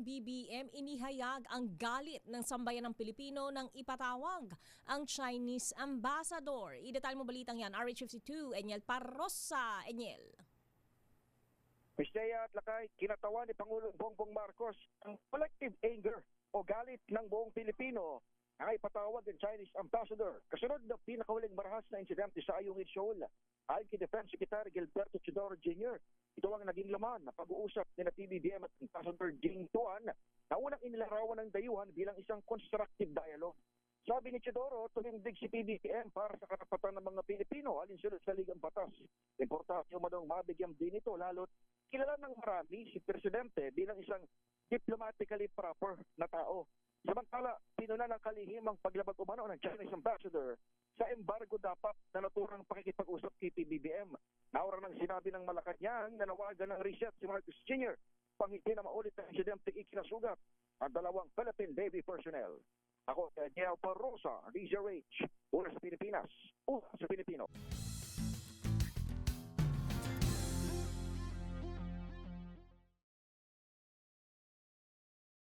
PBBM inihayag ang galit ng sambayan ng Pilipino nang ipatawag ang Chinese ambassador. Idetalye mo balitang yan, RH52, Enyel Parrosa. Enyel. Misaya at Lakay, kinatawan ni Pangulong Bongbong Marcos ang collective anger o galit ng buong Pilipino ay ipatawag ang Chinese ambassador. Kasunod ng pinakahuling marahas na insidente sa Ayungin Shoal, ayon kay Defense Secretary Gilberto Chodoro Jr., ito ang naging laman na pag-uusap ni PBBM at Ambassador Jing Tuan na unang inilarawan ng dayuhan bilang isang constructive dialogue. Sabi ni Chodoro, tumindig si PBBM para sa karapatan ng mga Pilipino alinsunod sa ligang batas. Importante umanong mabigyan din ito lalo't kilala ng marami si Presidente bilang isang diplomatically proper na tao. Samantala, pinuna ng kalihim ang paglabag umano ng Chinese ambassador sa embargo dapat na naturang pakikipag-usap kay PBBM. Naura ng sinabi ng Malacanang na nawagan ng reset si Marcos Jr. pang hindi na maulit ang insidente ikinasugat ang dalawang Philippine Navy personnel. Ako, Daniel Parrosa, DZRH, una sa Pilipinas, una sa Pilipino.